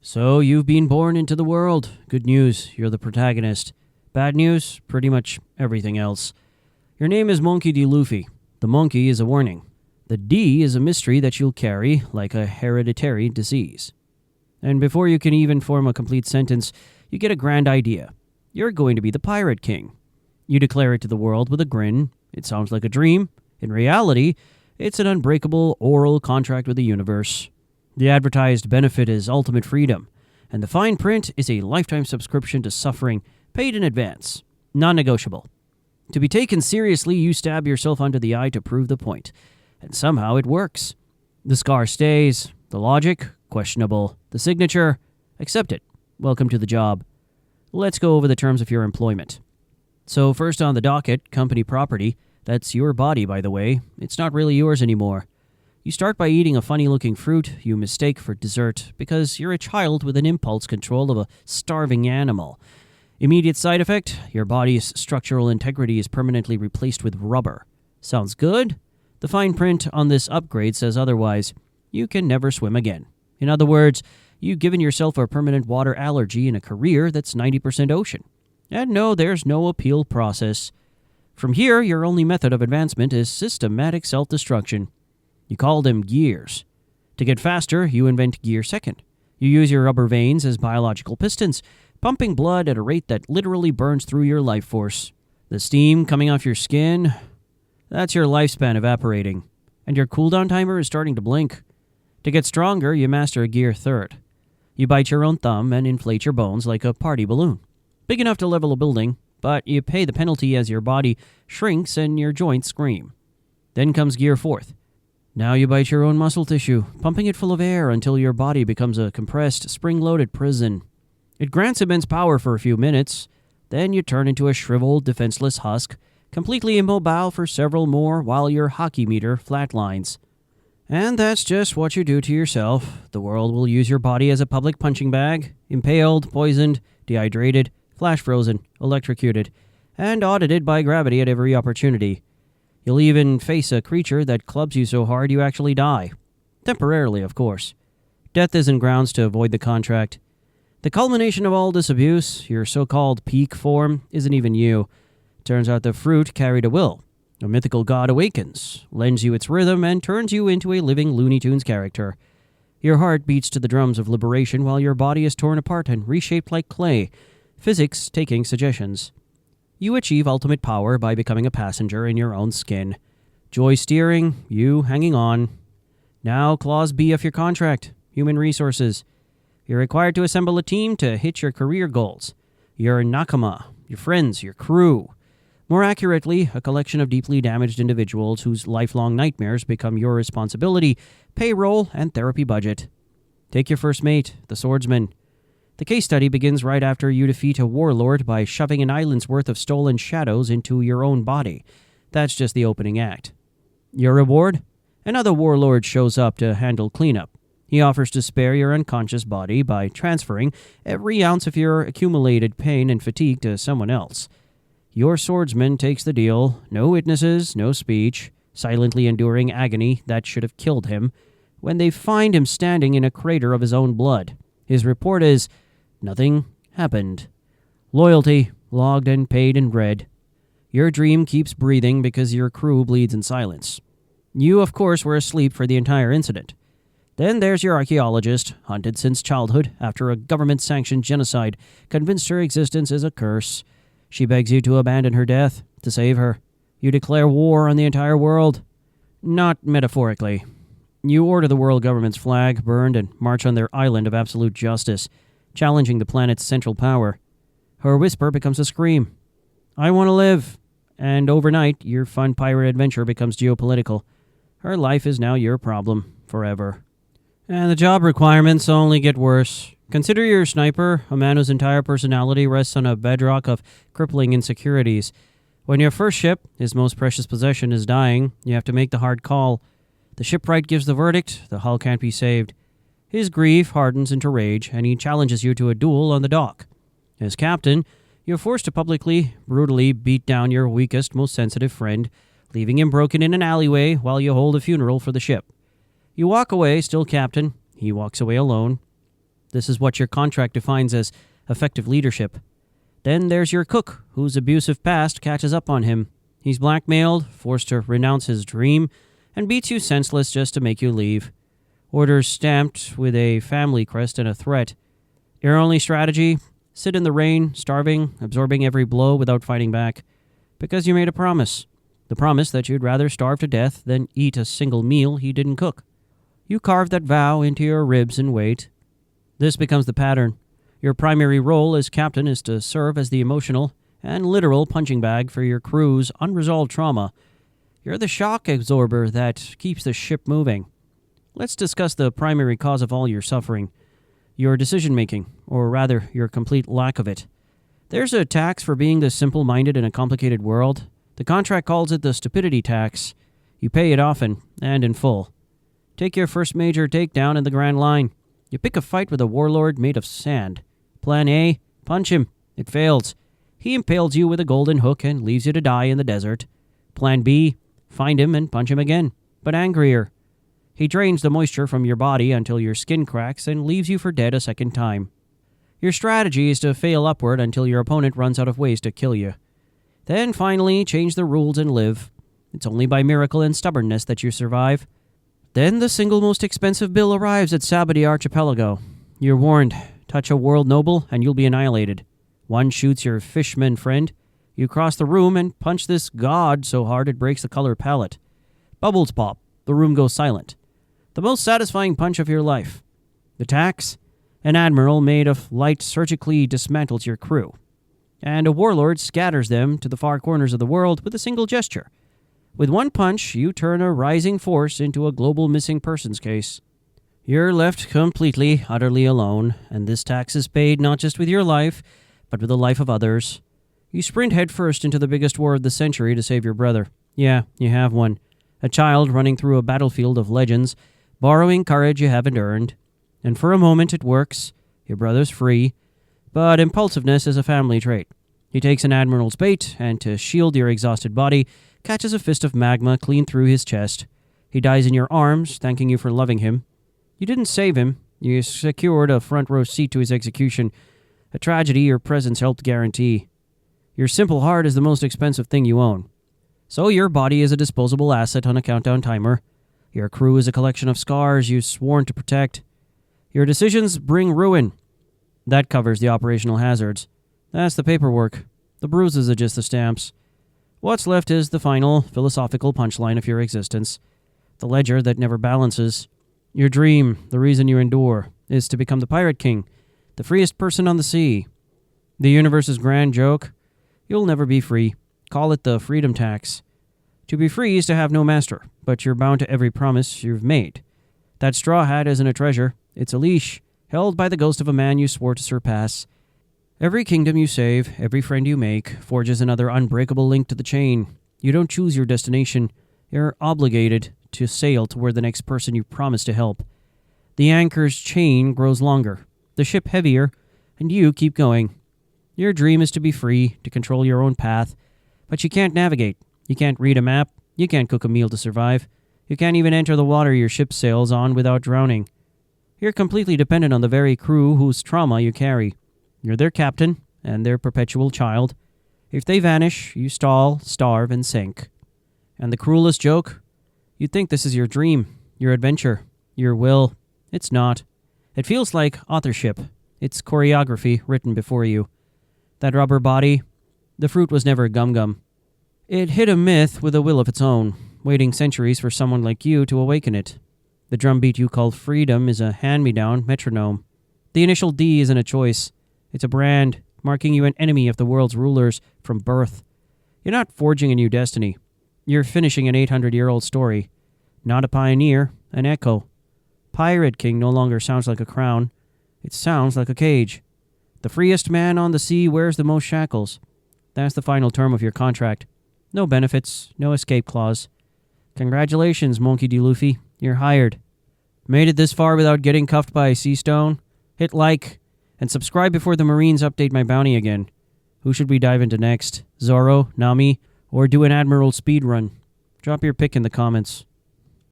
So you've been born into the world. Good news, you're the protagonist. Bad news, pretty much everything else. Your name is Monkey D Luffy. The monkey is a warning. The D is a mystery that you'll carry like a hereditary disease. And before you can even form a complete sentence, you get a grand idea. You're going to be the Pirate King. You declare it to the world with a grin. It sounds like a dream. In reality, it's an unbreakable oral contract with the universe. The advertised benefit is ultimate freedom, and the fine print is a lifetime subscription to suffering, paid in advance, non-negotiable. To be taken seriously, you stab yourself under the eye to prove the point, and somehow it works. The scar stays, the logic, questionable, the signature, accept it. Welcome to the job. Let's go over the terms of your employment. So first on the docket, company property. That's your body, by the way. It's not really yours anymore. You start by eating a funny-looking fruit you mistake for dessert because you're a child with an impulse control of a starving animal. Immediate side effect, your body's structural integrity is permanently replaced with rubber. Sounds good? The fine print on this upgrade says otherwise. You can never swim again. In other words, you've given yourself a permanent water allergy in a career that's 90% ocean. And no, there's no appeal process. From here, your only method of advancement is systematic self-destruction. You call them gears. To get faster, you invent gear second. You use your rubber veins as biological pistons, pumping blood at a rate that literally burns through your life force. The steam coming off your skin, that's your lifespan evaporating. And your cooldown timer is starting to blink. To get stronger, you master a gear third. You bite your own thumb and inflate your bones like a party balloon. Big enough to level a building, but you pay the penalty as your body shrinks and your joints scream. Then comes gear fourth. Now you bite your own muscle tissue, pumping it full of air until your body becomes a compressed, spring-loaded prison. It grants immense power for a few minutes, then you turn into a shriveled, defenseless husk, completely immobile for several more while your hockey meter flatlines. And that's just what you do to yourself. The world will use your body as a public punching bag, impaled, poisoned, dehydrated, flash-frozen, electrocuted, and audited by gravity at every opportunity. You'll even face a creature that clubs you so hard you actually die. Temporarily, of course. Death isn't grounds to avoid the contract. The culmination of all this abuse, your so-called peak form, isn't even you. Turns out the fruit carried a will. A mythical god awakens, lends you its rhythm, and turns you into a living Looney Tunes character. Your heart beats to the drums of liberation while your body is torn apart and reshaped like clay, physics taking suggestions. You achieve ultimate power by becoming a passenger in your own skin. Joy steering, you hanging on. Now, Clause B of your contract, human resources. You're required to assemble a team to hit your career goals. Your nakama, your friends, your crew. More accurately, a collection of deeply damaged individuals whose lifelong nightmares become your responsibility, payroll, and therapy budget. Take your first mate, the swordsman. The case study begins right after you defeat a warlord by shoving an island's worth of stolen shadows into your own body. That's just the opening act. Your reward? Another warlord shows up to handle cleanup. He offers to spare your unconscious body by transferring every ounce of your accumulated pain and fatigue to someone else. Your swordsman takes the deal, no witnesses, no speech, silently enduring agony that should have killed him, when they find him standing in a crater of his own blood. His report is, nothing happened. Loyalty, logged and paid in red. Your dream keeps breathing because your crew bleeds in silence. You, of course, were asleep for the entire incident. Then there's your archaeologist, hunted since childhood after a government-sanctioned genocide convinced her existence is a curse. She begs you to abandon her death, to save her. You declare war on the entire world. Not metaphorically. You order the world government's flag burned and march on their island of absolute justice, challenging the planet's central power. Her whisper becomes a scream. I want to live. And overnight, your fun pirate adventure becomes geopolitical. Her life is now your problem, forever. And the job requirements only get worse. Consider your sniper, a man whose entire personality rests on a bedrock of crippling insecurities. When your first ship, his most precious possession, is dying, you have to make the hard call. The shipwright gives the verdict, the hull can't be saved. His grief hardens into rage, and he challenges you to a duel on the dock. As captain, you're forced to publicly, brutally beat down your weakest, most sensitive friend, leaving him broken in an alleyway while you hold a funeral for the ship. You walk away, still captain. He walks away alone. This is what your contract defines as effective leadership. Then there's your cook, whose abusive past catches up on him. He's blackmailed, forced to renounce his dream, and beats you senseless just to make you leave. Orders stamped with a family crest and a threat. Your only strategy? Sit in the rain, starving, absorbing every blow without fighting back. Because you made a promise. The promise that you'd rather starve to death than eat a single meal he didn't cook. You carved that vow into your ribs and wait. This becomes the pattern. Your primary role as captain is to serve as the emotional and literal punching bag for your crew's unresolved trauma. You're the shock absorber that keeps the ship moving. Let's discuss the primary cause of all your suffering. Your decision-making, or rather, your complete lack of it. There's a tax for being this simple-minded in a complicated world. The contract calls it the stupidity tax. You pay it often, and in full. Take your first major takedown in the Grand Line. You pick a fight with a warlord made of sand. Plan A, punch him. It fails. He impales you with a golden hook and leaves you to die in the desert. Plan B, find him and punch him again, but angrier. He drains the moisture from your body until your skin cracks and leaves you for dead a second time. Your strategy is to fail upward until your opponent runs out of ways to kill you. Then finally, change the rules and live. It's only by miracle and stubbornness that you survive. Then the single most expensive bill arrives at Sabody Archipelago. You're warned. Touch a world noble and you'll be annihilated. One shoots your fishman friend. You cross the room and punch this god so hard it breaks the color palette. Bubbles pop. The room goes silent. The most satisfying punch of your life. The tax? An admiral made of light surgically dismantles your crew. And a warlord scatters them to the far corners of the world with a single gesture. With one punch, you turn a rising force into a global missing persons case. You're left completely, utterly alone, and this tax is paid not just with your life, but with the life of others. You sprint headfirst into the biggest war of the century to save your brother. Yeah, you have one. A child running through a battlefield of legends, borrowing courage you haven't earned. And for a moment it works. Your brother's free. But impulsiveness is a family trait. He takes an admiral's bait, and to shield your exhausted body, catches a fist of magma clean through his chest. He dies in your arms, thanking you for loving him. You didn't save him. You secured a front row seat to his execution. A tragedy your presence helped guarantee. Your simple heart is the most expensive thing you own. So your body is a disposable asset on a countdown timer. Your crew is a collection of scars you've sworn to protect. Your decisions bring ruin. That covers the operational hazards. That's the paperwork. The bruises are just the stamps. What's left is the final, philosophical punchline of your existence. The ledger that never balances. Your dream, the reason you endure, is to become the Pirate King, the freest person on the sea. The universe's grand joke? You'll never be free. Call it the freedom tax. To be free is to have no master, but you're bound to every promise you've made. That straw hat isn't a treasure. It's a leash, held by the ghost of a man you swore to surpass. Every kingdom you save, every friend you make, forges another unbreakable link to the chain. You don't choose your destination. You're obligated to sail toward the next person you promised to help. The anchor's chain grows longer, the ship heavier, and you keep going. Your dream is to be free, to control your own path, but you can't navigate. You can't read a map. You can't cook a meal to survive. You can't even enter the water your ship sails on without drowning. You're completely dependent on the very crew whose trauma you carry. You're their captain and their perpetual child. If they vanish, you stall, starve, and sink. And the cruelest joke? You think this is your dream, your adventure, your will. It's not. It feels like authorship. It's choreography written before you. That rubber body, the fruit was never gum-gum. It hit a myth with a will of its own, waiting centuries for someone like you to awaken it. The drumbeat you call freedom is a hand-me-down metronome. The initial D isn't a choice. It's a brand, marking you an enemy of the world's rulers from birth. You're not forging a new destiny. You're finishing an 800-year-old story. Not a pioneer, an echo. Pirate King no longer sounds like a crown. It sounds like a cage. The freest man on the sea wears the most shackles. That's the final term of your contract. No benefits, no escape clause. Congratulations, Monkey D Luffy. You're hired. Made it this far without getting cuffed by a sea stone? Hit like, and subscribe before the Marines update my bounty again. Who should we dive into next? Zoro, Nami, or do an Admiral speedrun? Drop your pick in the comments.